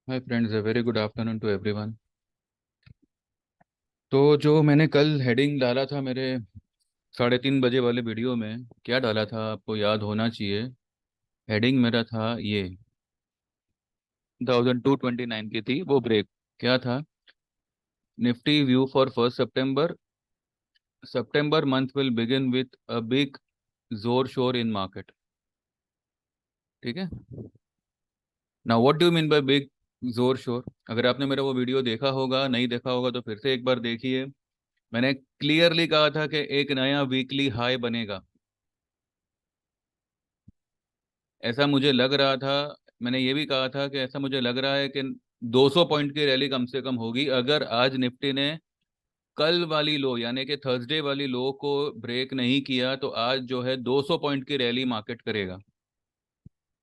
Hi friends, a very good afternoon to everyone. तो जो मैंने कल हेडिंग डाला था मेरे 3:30 बजे वाले वीडियो में, क्या डाला था आपको याद होना चाहिए। हेडिंग मेरा था ये 1229 की थी वो ब्रेक। क्या था? Nifty view for 1 September. September month will begin with a big जोर शोर इन मार्केट। ठीक है। Now what do you mean by big जोर शोर? अगर आपने मेरा वो वीडियो देखा होगा, नहीं देखा होगा तो फिर से एक बार देखिए। मैंने क्लियरली कहा था कि एक नया वीकली हाई बनेगा। ऐसा मुझे लग रहा था। मैंने ये भी कहा था कि ऐसा मुझे लग रहा है कि 200 पॉइंट की रैली कम से कम होगी अगर आज निफ्टी ने कल वाली लो यानी कि थर्सडे वाली लो को ब्रेक नहीं किया तो आज जो है 200 पॉइंट की रैली मार्केट करेगा।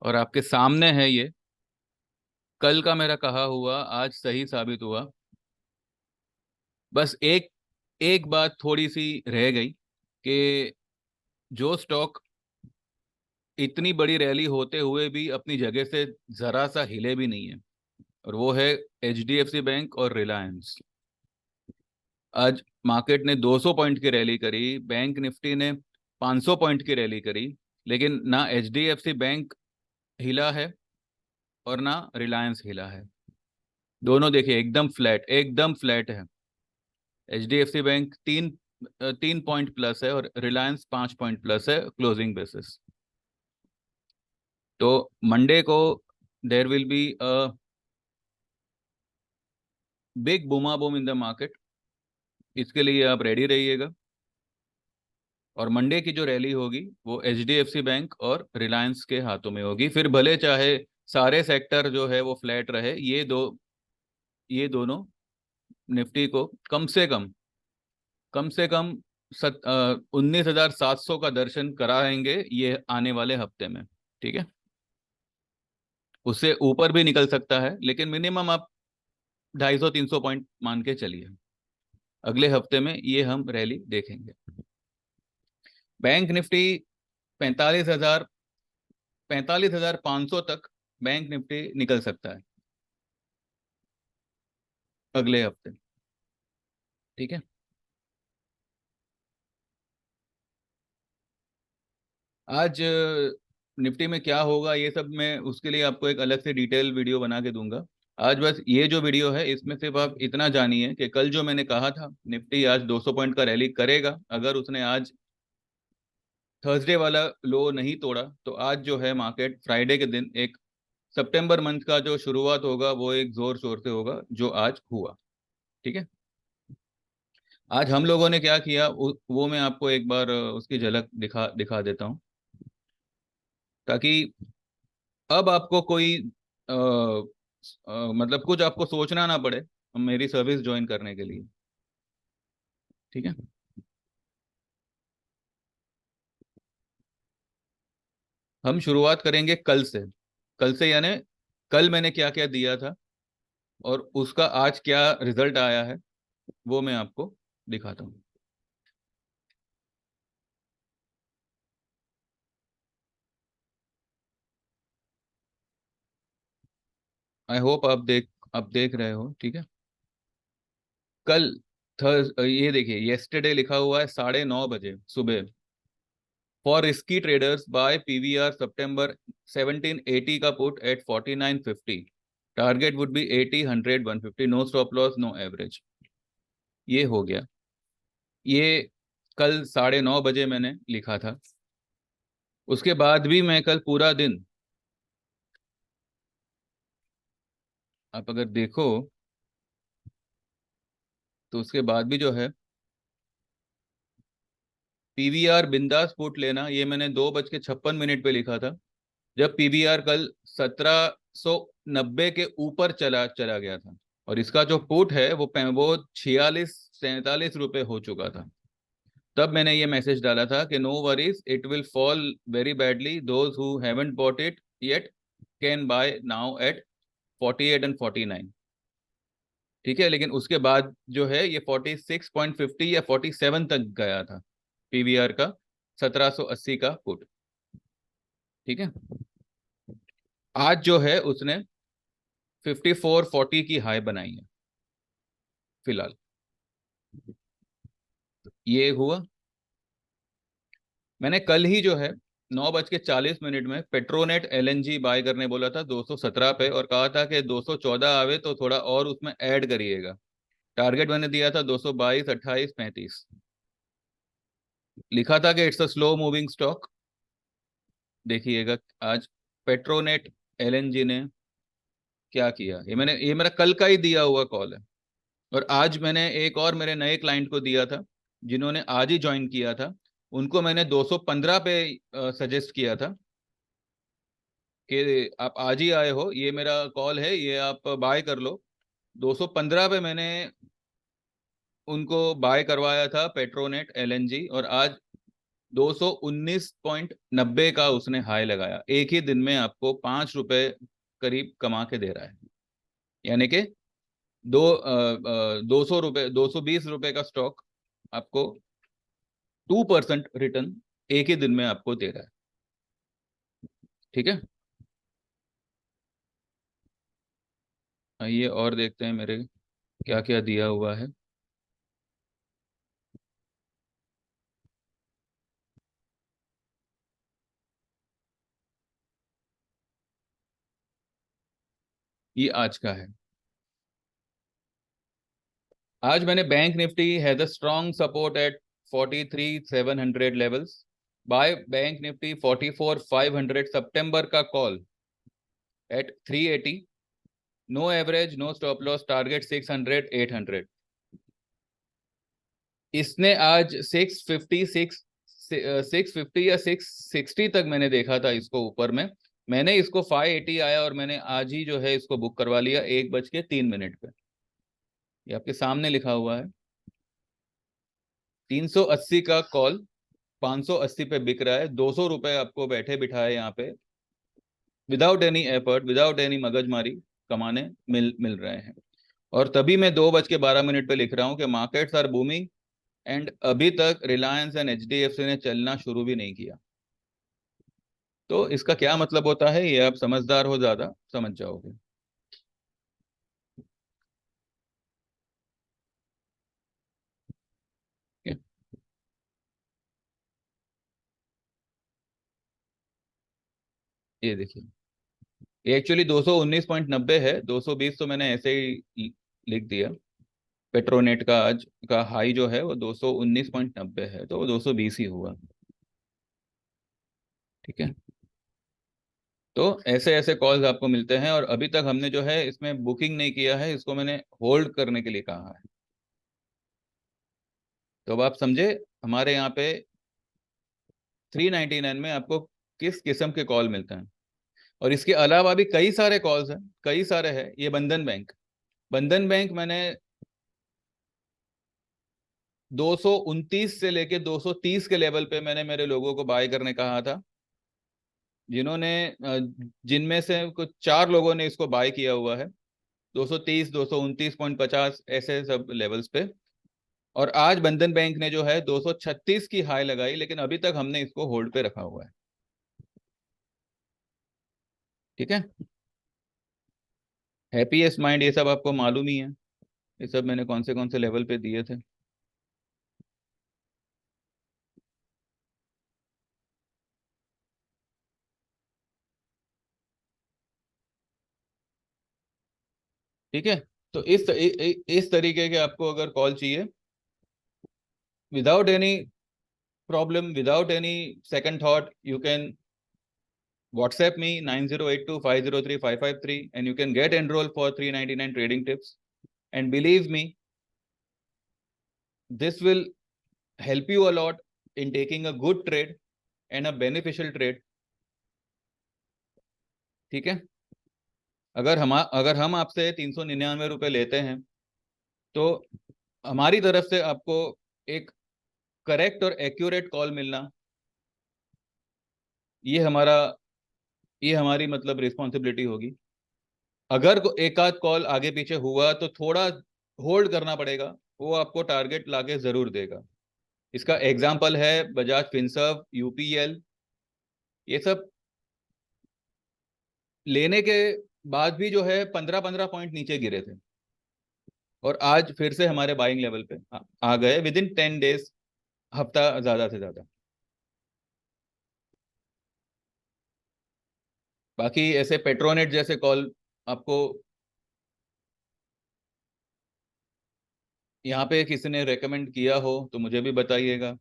और आपके सामने है ये। कल का मेरा कहा हुआ आज सही साबित हुआ। बस एक एक बात थोड़ी सी रह गई कि जो स्टॉक इतनी बड़ी रैली होते हुए भी अपनी जगह से जरा सा हिले भी नहीं है, और वो है एचडीएफसी बैंक और रिलायंस। आज मार्केट ने 200 पॉइंट की रैली करी, बैंक निफ्टी ने 500 पॉइंट की रैली करी, लेकिन ना एचडीएफसी बैंक हिला है और ना रिलायंस हिला है। दोनों देखिए एकदम फ्लैट है। एचडीएफसी बैंक 3 पॉइंट प्लस है और रिलायंस 5 पॉइंट प्लस है क्लोजिंग बेसिस। तो मंडे को there will be a big बूमा बूम इन द मार्केट। इसके लिए आप रेडी रहिएगा। और मंडे की जो रैली होगी वो एचडीएफसी बैंक और रिलायंस के हाथों में होगी। फिर भले चाहे सारे सेक्टर जो है वो फ्लैट रहे, ये दोनों निफ्टी को कम से कम 19,700 का दर्शन कराएंगे ये आने वाले हफ्ते में। ठीक है। उससे ऊपर भी निकल सकता है, लेकिन मिनिमम आप 250-300 पॉइंट मान के चलिए। अगले हफ्ते में ये हम रैली देखेंगे। बैंक निफ्टी 45,000 45,500 तक बैंक निफ्टी निकल सकता है अगले हफ्ते। ठीक है। आज निफ्टी में क्या होगा ये सब मैं उसके लिए आपको एक अलग से डिटेल वीडियो बना के दूंगा। आज बस ये जो वीडियो है इसमें सिर्फ आप इतना जानिए कि कल जो मैंने कहा था निफ्टी आज 200 पॉइंट का रैली करेगा अगर उसने आज थर्सडे वाला लो नहीं तोड़ा। तो आज जो है मार्केट फ्राइडे के दिन एक सितंबर मंथ का जो शुरुआत होगा वो एक जोर शोर से होगा जो आज हुआ। ठीक है। आज हम लोगों ने क्या किया वो मैं आपको एक बार उसकी झलक दिखा दिखा देता हूँ, ताकि अब आपको कोई मतलब कुछ आपको सोचना ना पड़े मेरी सर्विस ज्वाइन करने के लिए। ठीक है। हम शुरुआत करेंगे कल से। कल से यानी कल मैंने क्या क्या दिया था और उसका आज क्या रिजल्ट आया है वो मैं आपको दिखाता हूँ। आई होप आप देख रहे हो। ठीक है। कल थर्स ये देखिए येस्टरडे लिखा हुआ है 9:30 बजे सुबह। For risky traders buy PVR September 1780 का put at 4950। Target would be 80, 100, 150। No stop loss, no average. ये हो गया। ये कल 9:30 बजे मैंने लिखा था। उसके बाद भी मैं कल पूरा दिन, आप अगर देखो तो उसके बाद भी जो है पीवीआर बिंदास पुट लेना ये मैंने 2:56 पे लिखा था, जब पीवीआर कल 1790 के ऊपर चला चला गया था। और इसका जो पुट है वो 46-47 रुपए हो चुका था। तब मैंने ये मैसेज डाला था कि no worries, it will fall very badly, those who haven't bought it yet can buy now at 48 and 49। ठीक है। लेकिन उसके बाद जो है ये 46.50 या 47 तक गया था पीवीआर का 1780 का पुट। ठीक है। आज जो है उसने 5440 की हाई बनाई है फिलहाल। ये हुआ। मैंने कल ही जो है 9:40 में पेट्रोनेट एलएनजी बाय करने बोला था 217 पे, और कहा था कि 214 आवे तो थोड़ा और उसमें ऐड करिएगा। टारगेट मैंने दिया था 222, 28, 35। लिखा था कि it's a slow moving stock. देखिएगा आज पेट्रोनेट एलएनजी ने क्या किया। ये मेरा कल का ही दिया हुआ कॉल है। और आज मैंने एक और मेरे नए क्लाइंट को दिया था, जिन्होंने आज ही ज्वाइन किया था। उनको मैंने 215 पे सजेस्ट किया था कि आप आज ही आए हो, ये मेरा कॉल है, ये आप बाय कर लो। 215 पे मैंने उनको बाय करवाया था पेट्रोनेट एलएनजी, और आज 219.90 का उसने हाई लगाया। एक ही दिन में आपको 5 रुपए करीब कमा के दे रहा है। यानी कि 200 रुपये, 220 रुपये का स्टॉक आपको 2% रिटर्न एक ही दिन में आपको दे रहा है। ठीक है, आइए और देखते हैं मेरे क्या क्या दिया हुआ है। ये आज का है। आज मैंने Bank Nifty has a strong support at 43,700 levels. Buy Bank Nifty 44,500 सितंबर का call at 380। No average, no stop loss, target 600, 800। इसने आज 650 या 660 तक मैंने देखा था इसको ऊपर में। मैंने इसको 580 आया और मैंने आज ही जो है इसको बुक करवा लिया 1:03 पे। ये आपके सामने लिखा हुआ है। 380 का कॉल 580 पे बिक रहा है। 200 रुपए आपको बैठे बिठाए यहाँ पे without any effort, without any मगजमारी कमाने मिल रहे हैं। और तभी मैं 2:12 पे लिख रहा हूँ कि मार्केट्स आर बूमिंग, एंड अभी तक रिलायंस एंड एचडीएफसी ने चलना शुरू भी नहीं किया। तो इसका क्या मतलब होता है, ये आप समझदार हो ज्यादा समझ जाओगे। ठीक है? ये देखिए, ये एक्चुअली 219.90 है। 220 तो मैंने ऐसे ही लिख दिया। पेट्रोनेट का आज का हाई जो है वो 219.90 है, तो वो 220 ही हुआ। ठीक है, तो ऐसे ऐसे कॉल्स आपको मिलते हैं। और अभी तक हमने जो है इसमें बुकिंग नहीं किया है, इसको मैंने होल्ड करने के लिए कहा है। तो अब आप समझे हमारे यहाँ पे 399 में आपको किस किस्म के कॉल मिलते हैं। और इसके अलावा भी कई सारे कॉल्स हैं, कई सारे हैं। ये बंधन बैंक मैंने 229 से लेके 230 के लेवल पे मैंने मेरे लोगों को बाय करने कहा था, जिन्होंने जिनमें से कुछ 4 लोगों ने इसको बाय किया हुआ है 230, 229.50 ऐसे सब लेवल्स पे। और आज बंधन बैंक ने जो है 236 की हाई लगाई, लेकिन अभी तक हमने इसको होल्ड पे रखा हुआ है। ठीक है, हैप्पीएस्ट माइंड ये सब आपको मालूम ही है। ये सब मैंने कौन से लेवल पे दिए थे। ठीक है, तो इस तरीके के आपको अगर कॉल चाहिए without any problem, without any second thought, you can WhatsApp me 9082503553, and you can get enrolled for 399 trading tips. And believe me, this will help you a lot in taking a good trade and a beneficial trade. ठीक है, अगर हम आपसे 399 रुपये लेते हैं, तो हमारी तरफ से आपको एक करेक्ट और एक्यूरेट कॉल मिलना, ये हमारा ये हमारी मतलब रिस्पॉन्सिबिलिटी होगी। अगर एक आध कॉल आगे पीछे हुआ तो थोड़ा होल्ड करना पड़ेगा, वो आपको टारगेट लाके जरूर देगा। इसका एग्जाम्पल है बजाज फिनसर्व, यूपीएल। ये सब लेने के बाद भी जो है 15-15 पॉइंट नीचे गिरे थे, और आज फिर से हमारे बाइंग लेवल पे आ गए विद इन 10 डेज, हफ्ता ज्यादा से ज्यादा। बाकी ऐसे पेट्रोनेट जैसे कॉल आपको यहाँ पे किसी ने रेकमेंड किया हो तो मुझे भी बताइएगा।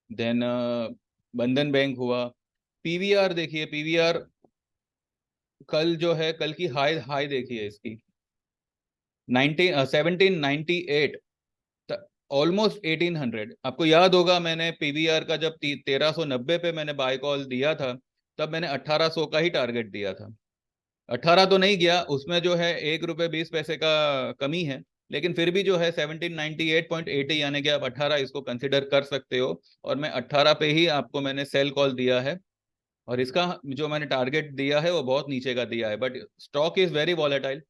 देन बंधन बैंक हुआ। पीवीआर देखिए, पीवीआर कल जो है, कल की हाई हाई देखिए इसकी 1798, ऑलमोस्ट 1800। आपको याद होगा मैंने पीवीआर का जब 1390 पे मैंने बाय कॉल दिया था, तब मैंने 1800 का ही टारगेट दिया था। 18 तो नहीं गया, उसमें जो है 1 रुपये 20 पैसे का कमी है, लेकिन फिर भी जो है 1798.80, यानी कि आप 18 इसको कंसिडर कर सकते हो। और मैं 18 पे ही आपको मैंने सेल कॉल दिया है, और इसका जो मैंने टारगेट दिया है वो बहुत नीचे का दिया है। But stock is very volatile,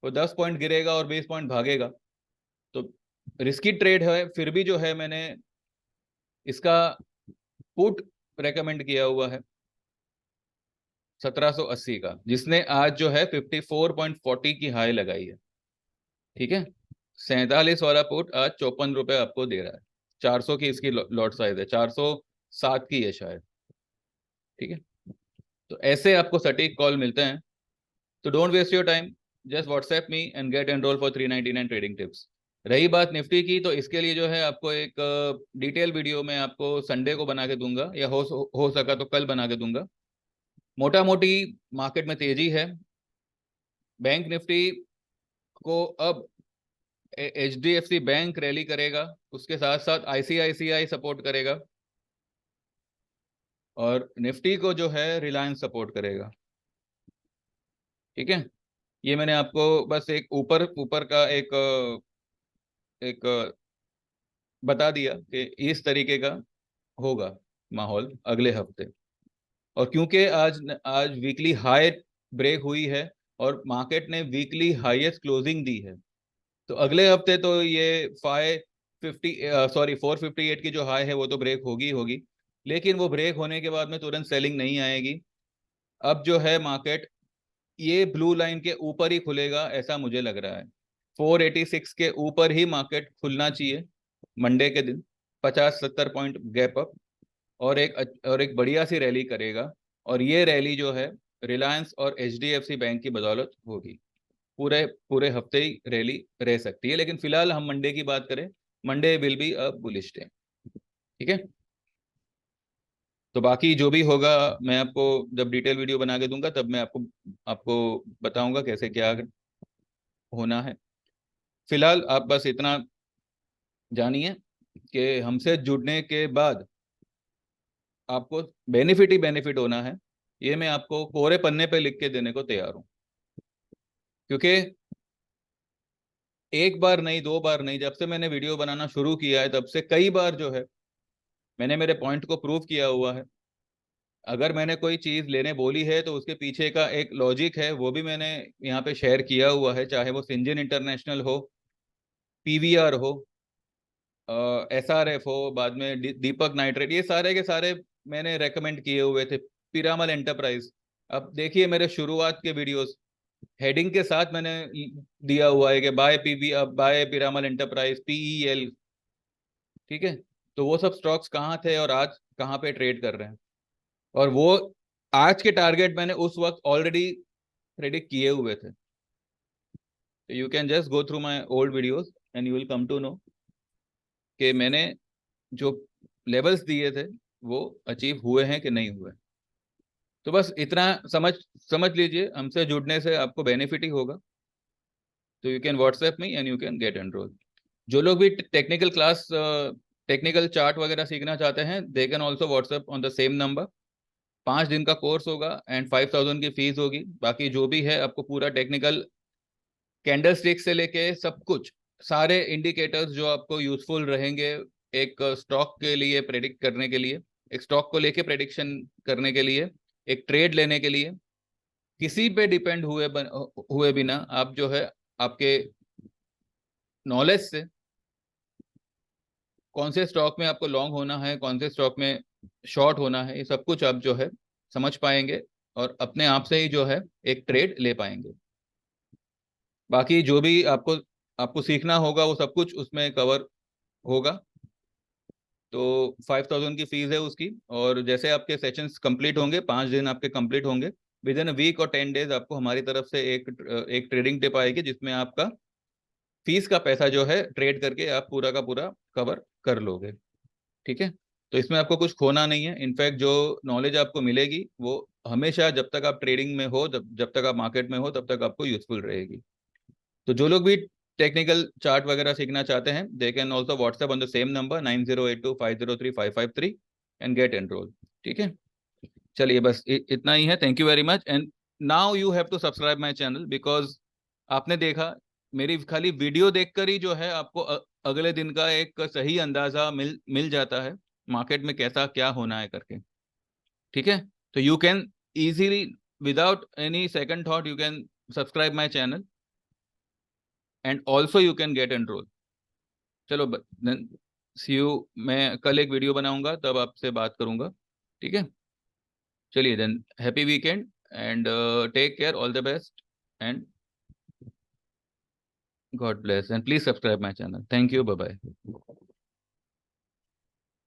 वो 10 पॉइंट गिरेगा और 20 पॉइंट भागेगा, तो रिस्की ट्रेड है। फिर भी जो है मैंने इसका पुट रेकमेंड किया हुआ है 1780 का, जिसने आज जो है 54.40 की हाई लगाई है। ठीक है, 47 वाला पुट आज 54 रुपए आपको दे रहा है। 400 की इसकी लॉट साइज है, 407 की है शायद। ठीक है, तो ऐसे आपको सटीक कॉल मिलते हैं। तो don't waste your time, just WhatsApp me and get enrol for 399 trading tips. रही बात निफ्टी की, तो इसके लिए जो है आपको एक डिटेल वीडियो मैं आपको संडे को बना के दूंगा, या हो सका तो कल बना के दूंगा। मोटा मोटी मार्केट में तेजी है। बैंक निफ्टी को अब एचडीएफसी बैंक रैली करेगा, उसके साथ साथ आईसीआईसीआई सपोर्ट करेगा, और निफ्टी को जो है रिलायंस सपोर्ट करेगा। ठीक है, ये मैंने आपको बस एक ऊपर ऊपर का एक बता दिया कि इस तरीके का होगा माहौल अगले हफ्ते। और क्योंकि आज आज वीकली हाई ब्रेक हुई है, और मार्केट ने वीकली हाईएस्ट क्लोजिंग दी है, तो अगले हफ्ते तो ये 458 की जो हाई है वो तो ब्रेक होगी होगी। लेकिन वो ब्रेक होने के बाद में तुरंत सेलिंग नहीं आएगी। अब जो है मार्केट ये ब्लू लाइन के ऊपर ही खुलेगा, ऐसा मुझे लग रहा है। 486 के ऊपर ही मार्केट खुलना चाहिए मंडे के दिन, 50-70 पॉइंट गैप अप, और एक बढ़िया सी रैली करेगा। और ये रैली जो है रिलायंस और एचडीएफसी बैंक की बदौलत होगी। पूरे पूरे हफ्ते ही रैली रह सकती है, लेकिन फिलहाल हम मंडे की बात करें, Monday will be a bullish day. ठीक है, तो बाकी जो भी होगा मैं आपको जब डिटेल वीडियो बना के दूंगा, तब मैं आपको आपको बताऊंगा कैसे क्या होना है। फिलहाल आप बस इतना जानिए कि हमसे जुड़ने के बाद आपको बेनिफिट ही बेनिफिट होना है। ये मैं आपको कोरे पन्ने पे लिख के देने को तैयार हूँ, क्योंकि एक बार नहीं, दो बार नहीं, जब से मैंने वीडियो बनाना शुरू किया है तब से कई बार जो है मैंने मेरे पॉइंट को प्रूव किया हुआ है। अगर मैंने कोई चीज़ लेने बोली है तो उसके पीछे का एक लॉजिक है, वो भी मैंने यहाँ पे शेयर किया हुआ है, चाहे वो सिंजन इंटरनेशनल हो, पीवीआर हो, एसआरएफ हो, बाद में दीपक नाइट्रेट, ये सारे के सारे मैंने रेकमेंड किए हुए थे। पिरामल एंटरप्राइज, अब देखिए मेरे शुरुआत के वीडियोस, हेडिंग के साथ मैंने दिया हुआ है कि buy PV, buy Piramal enterprise, PEL. ठीक है, तो वो सब स्टॉक्स कहाँ थे और आज कहाँ पे ट्रेड कर रहे हैं, और वो आज के टारगेट मैंने उस वक्त ऑलरेडी प्रेडिक्ट किए हुए थे। You can just go through my old videos and you will come to know कि मैंने जो लेवल्स दिए थे वो अचीव हुए हैं कि नहीं हुए। तो बस इतना समझ समझ लीजिए, हमसे जुड़ने से आपको बेनिफिट ही होगा। तो you can WhatsApp me and you can get enrol. जो लोग भी टेक्निकल क्लास, टेक्निकल चार्ट वगैरह सीखना चाहते हैं, they can also WhatsApp on the same number. 5 दिन का कोर्स होगा एंड 5000 की फीस होगी। बाकी जो भी है आपको पूरा टेक्निकल, कैंडल स्टिक से लेके सब कुछ, सारे इंडिकेटर्स जो आपको यूजफुल रहेंगे एक स्टॉक के लिए प्रेडिक्ट करने के लिए, एक स्टॉक को लेके प्रेडिक्शन करने के लिए, एक ट्रेड लेने के लिए, किसी पे डिपेंड हुए बिना आप जो है आपके नॉलेज से कौन से स्टॉक में आपको लॉन्ग होना है, कौन से स्टॉक में शॉर्ट होना है, ये सब कुछ आप जो है समझ पाएंगे। और अपने आप से ही जो है एक ट्रेड ले पाएंगे। बाकी जो भी आपको आपको सीखना होगा वो सब कुछ उसमें कवर होगा। तो 5,000 की फीस है उसकी, और जैसे आपके सेशंस कंप्लीट होंगे, 5 दिन आपके कंप्लीट होंगे, विद इन वीक और 10 डेज आपको हमारी तरफ से एक ट्रेडिंग टिप आएगी, जिसमें आपका फीस का पैसा जो है ट्रेड करके आप पूरा का पूरा कवर कर लोगे। ठीक है। तो इसमें आपको कुछ खोना नहीं है। इनफैक्ट जो नॉलेज आपको मिलेगी वो हमेशा, जब तक आप ट्रेडिंग में हो, जब जब तक आप मार्केट में हो, तब तक आपको यूजफुल रहेगी। तो जो लोग भी टेक्निकल चार्ट वगैरह सीखना चाहते हैं, they can also WhatsApp on the same number 9082503553 and get enrol. ठीक है। चलिए बस इतना ही है। Thank you very much, and now you have to subscribe my channel, because आपने देखा मेरी खाली वीडियो देखकर ही जो है आपको अगले दिन का एक सही अंदाजा मिल मिल जाता है मार्केट में कैसा क्या होना है करके। ठीक है। तो you can easily, without any second thought, you can subscribe my channel and also you can get enrol. चलो देन सी यू। मैं कल एक वीडियो बनाऊंगा, तब आपसे बात करूंगा। ठीक है। चलिए then, happy weekend and take care, all the best and God bless, and please subscribe my channel. Thank you, bye bye.